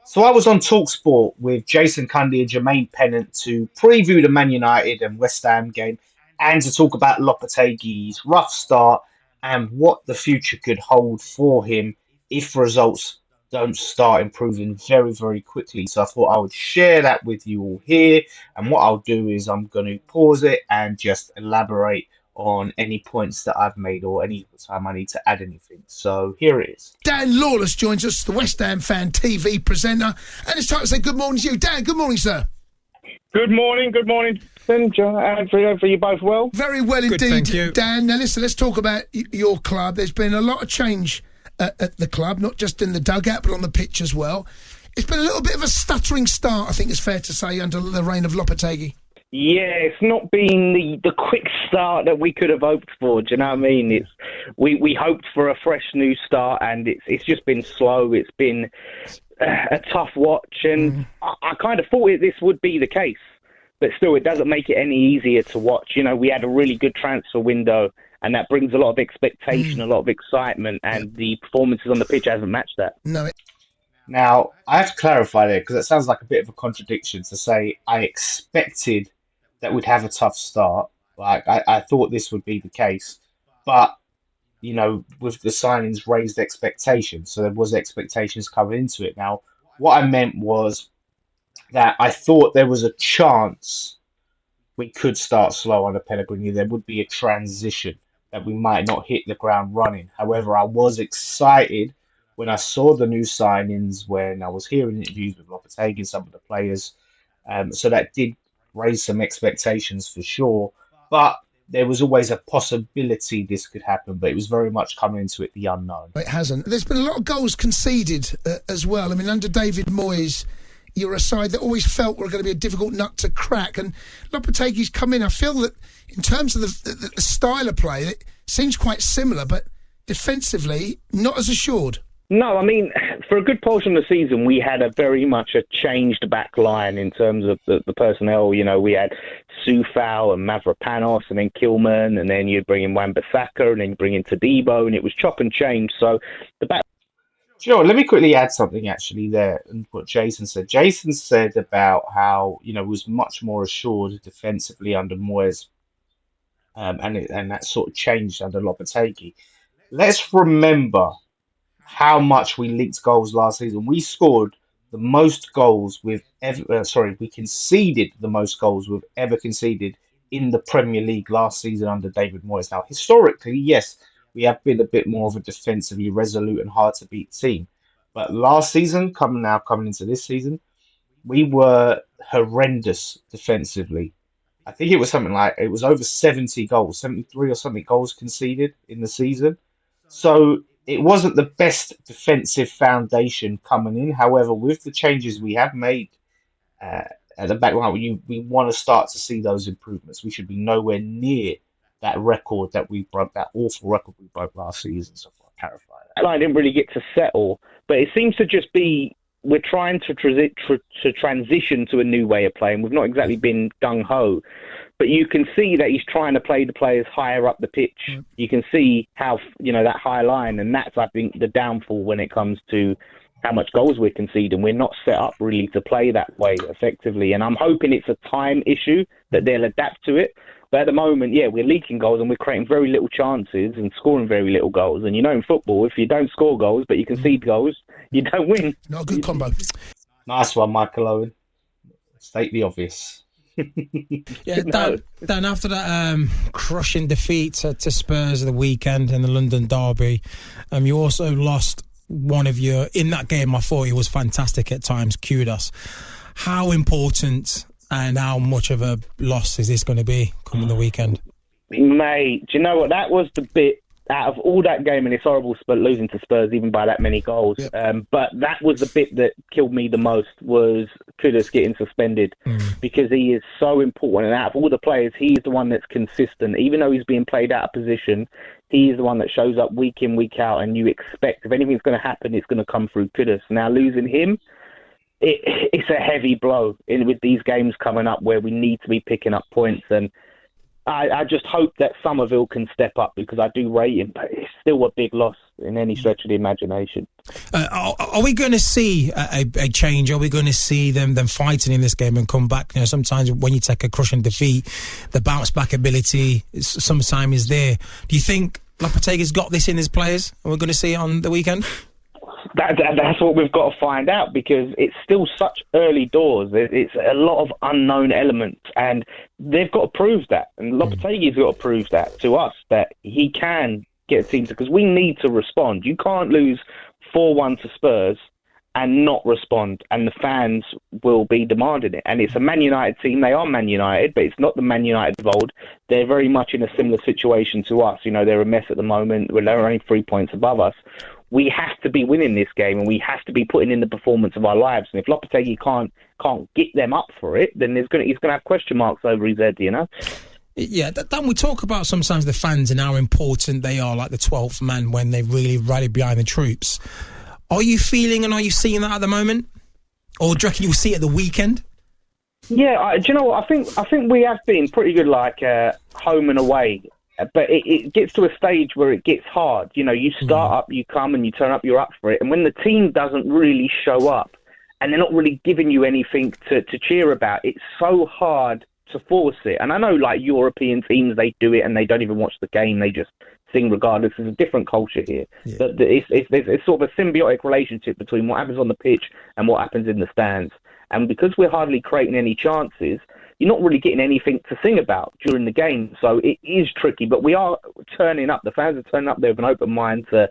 So I was on TalkSport with Jason Cundy and Jermaine Pennant to preview the Man United and West Ham game and to talk about Lopetegui's rough start and what the future could hold for him if results don't start improving very, very quickly. So I thought I would share that with you all here. And what I'll do is I'm going to pause it and just elaborate on any points that I've made or any time I need to add anything. So here it is. Dan Lawless joins us, the West Ham fan TV presenter, and it's time to say good morning to you. Dan, good morning, sir. Good morning, and for you both well? Very well Good, indeed, thank you. Dan. Now listen, let's talk about your club. There's been a lot of change at the club, not just in the dugout, but on the pitch as well. It's been a little bit of a stuttering start, I think it's fair to say, under the reign of Lopetegui. Yeah, it's not been the quick start that we could have hoped for. Do you know what I mean? We hoped for a fresh new start, and it's just been slow. It's been a tough watch, and I kind of thought this would be the case, but still, it doesn't make it any easier to watch. You know, we had a really good transfer window, and that brings a lot of expectation, a lot of excitement, and the performances on the pitch hasn't matched that. No. Now, I have to clarify there because it sounds like a bit of a contradiction to say I expected that we'd have a tough start. Like I thought this would be the case, but you know, with the signings raised expectations, so there was expectations coming into it. Now, what I meant was that I thought there was a chance we could start slow under Pellegrini. There would be a transition that we might not hit the ground running. However, I was excited when I saw the new signings, when I was hearing interviews with Lopetegui and some of the players. So that did raise some expectations for sure, but there was always a possibility this could happen, but it was very much coming into it the unknown. It hasn't. There's been a lot of goals conceded as well. I mean, under David Moyes, you're a side that always felt were going to be a difficult nut to crack, and Lopetegui's come in. I feel that in terms of the style of play, it seems quite similar, but defensively, not as assured. No, I mean, for a good portion of the season, we had a very much a changed back line in terms of the personnel. You know, we had Soufal and Mavropanos and then Kilman, and then you'd bring in Wan-Bissaka and then you bring in Todibo, and it was chop and change. So the back... Sure, let me quickly add something actually there and what Jason said. Jason said about how, you know, it was much more assured defensively under Moyes, and that sort of changed under Lopetegui. Let's remember how much we leaked goals last season. We scored the most goals we conceded the most goals we've ever conceded in the Premier League last season under David Moyes. Now, historically, yes, we have been a bit more of a defensively resolute and hard to beat team. But last season, coming into this season, we were horrendous defensively. I think it was over 70 goals, 73 or something goals conceded in the season. So it wasn't the best defensive foundation coming in. However, with the changes we have made at the back line, we want to start to see those improvements. We should be nowhere near that record that we broke, that awful record we broke last season. So I'll clarify that. I didn't really get to settle, but it seems to just be we're trying to transition to a new way of playing. We've not exactly been gung-ho, but you can see that he's trying to play the players higher up the pitch. You can see how, you know, that high line, and that's, I think, the downfall when it comes to how much goals we're conceding. We're not set up really to play that way effectively, and I'm hoping it's a time issue that they'll adapt to it. But at the moment, yeah, we're leaking goals and we're creating very little chances and scoring very little goals. And you know, in football, if you don't score goals but you concede goals, you don't win. Not a good combo. Nice one, Michael Owen. State the obvious. Yeah, Dan, after that crushing defeat to Spurs the weekend in the London derby, you also lost one of your... In that game, I thought he was fantastic at times, Kudus. How important and how much of a loss is this going to be coming the weekend? Mate, do you know what? That was the bit out of all that game, and it's horrible losing to Spurs even by that many goals. Yep. But that was the bit that killed me the most, was Kudus getting suspended, because he is so important. And out of all the players, he's the one that's consistent. Even though he's being played out of position, he's the one that shows up week in, week out, and you expect if anything's going to happen, it's going to come through Kudus. Now, losing him, it's a heavy blow with these games coming up where we need to be picking up points. And I just hope that Somerville can step up, because I do rate him, but it's still a big loss. in any stretch of the imagination. Are we going to see a change? Are we going to see them fighting in this game and come back? Sometimes when you take a crushing defeat, the bounce back ability sometimes is there. Do you think Lopetegui's got this in his players, and we're going to see it on the weekend? That's what we've got to find out, because it's still such early doors. It's a lot of unknown elements, and they've got to prove that. And Lopetegui's got to prove that to us, that he can get teams, because we need to respond. You can't lose 4-1 to Spurs and not respond, and the fans will be demanding it. And it's a Man United team. They are Man United, but it's not the Man United of old. They're very much in a similar situation to us. They're a mess at the moment. They're only 3 points above us. We have to be winning this game, and we have to be putting in the performance of our lives. And if Lopetegui can't get them up for it, then he's going to have question marks over his head, Yeah, Dan, we talk about sometimes the fans and how important they are, like the 12th man, when they really rally behind the troops. Are you feeling and are you seeing that at the moment? Or do you reckon you'll see it at the weekend? Yeah, do you know what? I think we have been pretty good, home and away. But it gets to a stage where it gets hard. You start up, you come and you turn up, you're up for it. And when the team doesn't really show up and they're not really giving you anything to cheer about, it's so hard to force it. And I know, European teams, they do it and they don't even watch the game. They just sing regardless. There's a different culture here. Yeah. It's sort of a symbiotic relationship between what happens on the pitch and what happens in the stands. And because we're hardly creating any chances, you're not really getting anything to sing about during the game. So it is tricky, but we are turning up. The fans are turning up there with an open mind to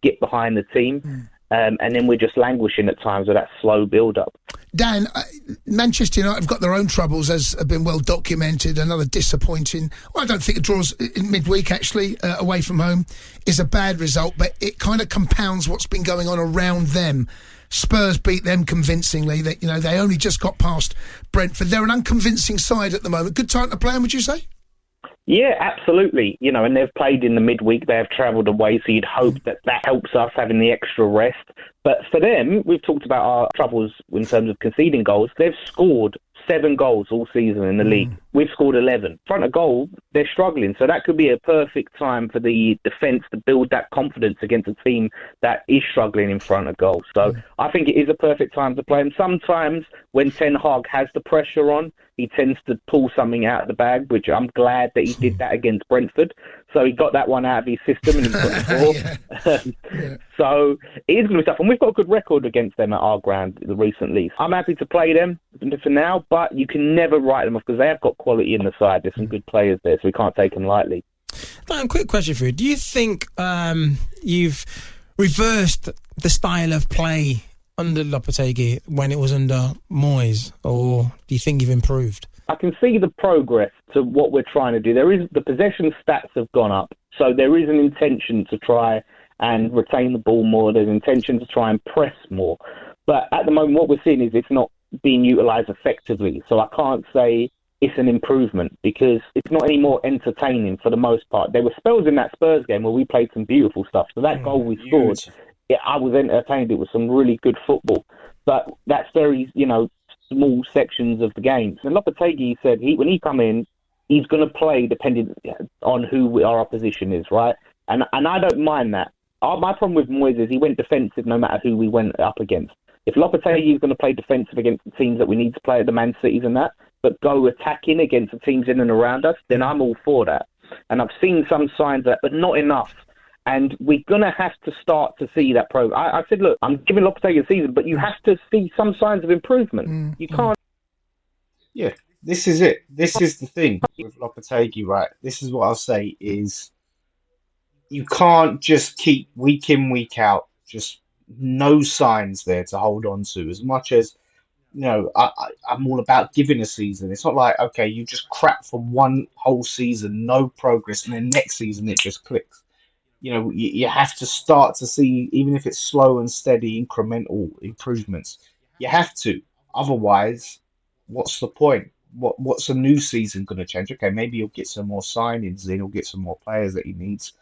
get behind the team. And then we're just languishing at times with that slow build-up. Dan, Manchester United have got their own troubles, as have been well documented. Another disappointing... Well, I don't think it draws in midweek, actually, away from home, is a bad result, but it kind of compounds what's been going on around them. Spurs beat them convincingly. They only just got past Brentford. They're an unconvincing side at the moment. Good time to play them, would you say? Yeah, absolutely. And they've played in the midweek. They have travelled away, so you'd hope that helps us having the extra rest. But for them, we've talked about our troubles in terms of conceding goals. They've scored 7 goals all season in the league. We've scored 11. Front of goal, they're struggling. So that could be a perfect time for the defence to build that confidence against a team that is struggling in front of goal. So I think it is a perfect time to play them. Sometimes when Ten Hag has the pressure on, he tends to pull something out of the bag, which I'm glad that he did that against Brentford. So he got that one out of his system and he's got the score. So it is going to be tough. And we've got a good record against them at our ground recently. I'm happy to play them for now, but you can never write them off because they have got quality in the side. There's some good players there, so we can't take them lightly. Dan, quick question for you. Do you think you've reversed the style of play under Lopetegui when it was under Moyes, or do you think you've improved? I can see the progress to what we're trying to do. The possession stats have gone up, so there is an intention to try and retain the ball more. There's an intention to try and press more. But at the moment, what we're seeing is it's not being utilised effectively. So I can't say it's an improvement because it's not any more entertaining for the most part. There were spells in that Spurs game where we played some beautiful stuff. So that goal we scored, I was entertained. It was some really good football. But that's very, small sections of the game. And Lopetegui said when he come in, he's going to play depending on who our opposition is, right? And I don't mind that. My problem with Moyes is he went defensive no matter who we went up against. If Lopetegui is going to play defensive against the teams that we need to play at the Man Cities and that, but go attacking against the teams in and around us, then I'm all for that. And I've seen some signs of that, but not enough. And we're going to have to start to see that progress. I said, look, I'm giving Lopetegui a season, but you have to see some signs of improvement. You can't. Yeah, this is it. This is the thing with Lopetegui, right? This is what I'll say is you can't just keep week in, week out, just no signs there to hold on to. As much as, I'm all about giving a season. It's not like, okay, you just crap for one whole season, no progress, and then next season it just clicks. You have to start to see, even if it's slow and steady, incremental improvements. You have to. Otherwise, what's the point? What's a new season going to change? Okay, maybe he'll get some more signings in, he'll get some more players that he needs.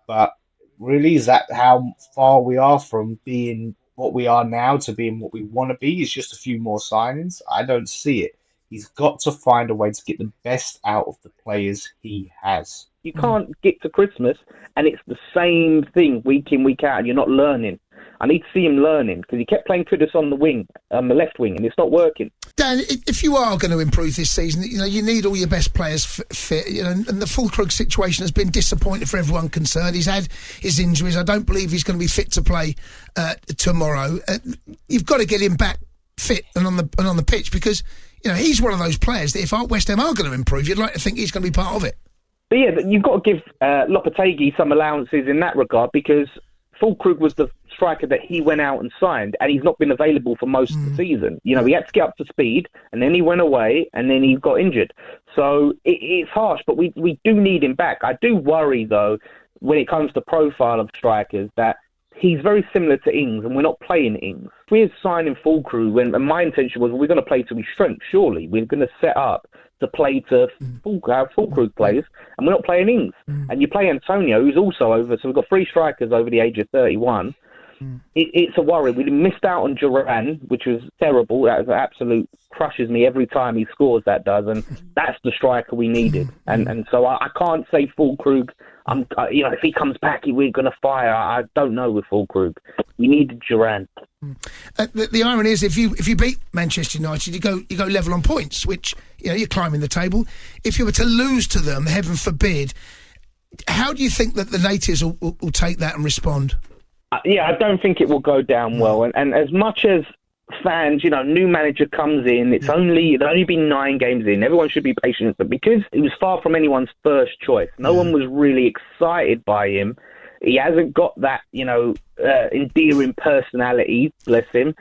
But really, is that how far we are from being what we are now to being what we want to be? Is just a few more signings? I don't see it. He's got to find a way to get the best out of the players he has. You can't get to Christmas and it's the same thing week in, week out, and you're not learning. I need to see him learning, because he kept playing Kudus on the wing, on the left wing, and it's not working. Dan, if you are going to improve this season, you need all your best players fit. And the Fulkrug situation has been disappointing for everyone concerned. He's had his injuries. I don't believe he's going to be fit to play tomorrow. You've got to get him back fit and on the pitch, because he's one of those players that if West Ham are going to improve, you'd like to think he's going to be part of it. But yeah, you've got to give Lopetegui some allowances in that regard, because Fulkrug was the striker that he went out and signed, and he's not been available for most of the season. He had to get up to speed, and then he went away, and then he got injured. So it's harsh, but we do need him back. I do worry, though, when it comes to profile of strikers, that he's very similar to Ings, and we're not playing Ings. If we're signing Fulkrug, and my intention was we're going to play to his strength, surely. We're going to set up to play to Fulkrug plays, and we're not playing Ings. And you play Antonio, who's also over, so we've got 3 strikers over the age of 31. It's a worry. We missed out on Duran, which was terrible. That was absolute crushes me every time he scores, that does, and that's the striker we needed. And so I can't say Fulkrug. If he comes back, we're going to fire. I don't know with Fulkrug. We needed Duran. The irony is, if you beat Manchester United, you go level on points, which you're climbing the table. If you were to lose to them, heaven forbid, how do you think that the natives will take that and respond? I don't think it will go down well. And as much as fans, new manager comes in, it's only been 9 games in. Everyone should be patient, but because it was far from anyone's first choice, no one was really excited by him. He hasn't got that, endearing personality, bless him.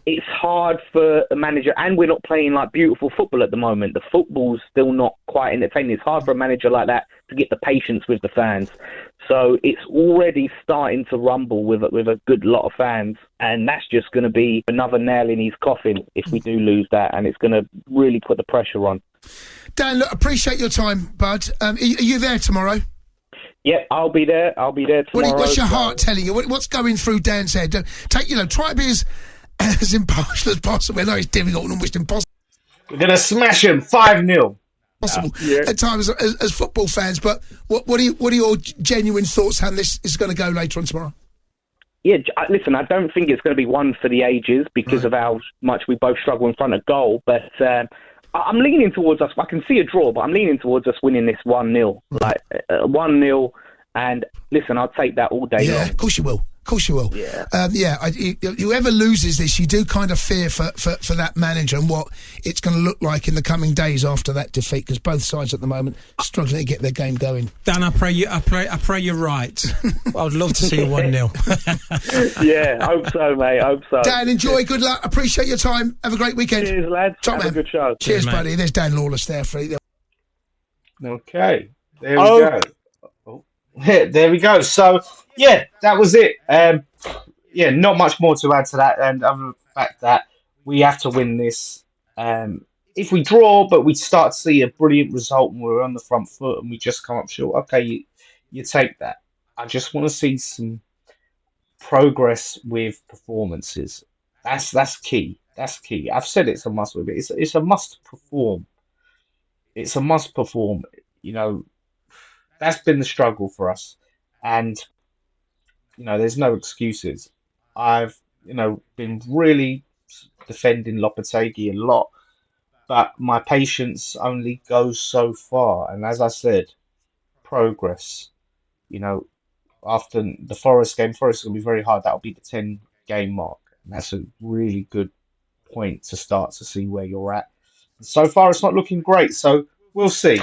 It's hard for a manager, and we're not playing like beautiful football at the moment. The football's still not quite entertaining. It's hard for a manager like that to get the patience with the fans. So it's already starting to rumble with a good lot of fans, and that's just going to be another nail in his coffin if we do lose that, and it's going to really put the pressure on. Dan, look, appreciate your time, bud. Are you there tomorrow? Yep, I'll be there tomorrow. What's your heart telling you? What's going through Dan's head? Try to be as impartial as possible. I know it's difficult and almost impossible. We're going to smash him 5-0. Possible at times as football fans, but what are your genuine thoughts how this is going to go later on tomorrow? Yeah, listen, I don't think it's going to be one for the ages because of how much we both struggle in front of goal, but I'm leaning towards us. I can see a draw, but I'm leaning towards us winning this 1-0. Like 1-0, and listen, I'll take that all day long. Yeah, of course you will. Of course you will. Yeah. Whoever loses this, you do kind of fear for that manager and what it's going to look like in the coming days after that defeat, because both sides at the moment are struggling to get their game going. Dan, I pray you're right. I would love to see you 1-0. Yeah, I hope so, mate. I hope so. Dan, enjoy. Good luck. Appreciate your time. Have a great weekend. Cheers, lads. Top Have man. a good show. Cheers, buddy. There's Dan Lawless there for you. Okay, there we go. There we go. So, yeah, that was it. Not much more to add to that, and other than the fact that we have to win this. If we draw, but we start to see a brilliant result and we're on the front foot and we just come up short, okay, you take that. I just want to see some progress with performances. That's key. That's key. I've said it's a must with it. It's a must perform. It's a must perform. That's been the struggle for us. And, there's no excuses. I've, been really defending Lopetegui a lot, but my patience only goes so far. And as I said, progress, after the Forest game, Forest is going to be very hard. That'll be the 10-game mark. And that's a really good point to start to see where you're at. And so far, it's not looking great. So we'll see.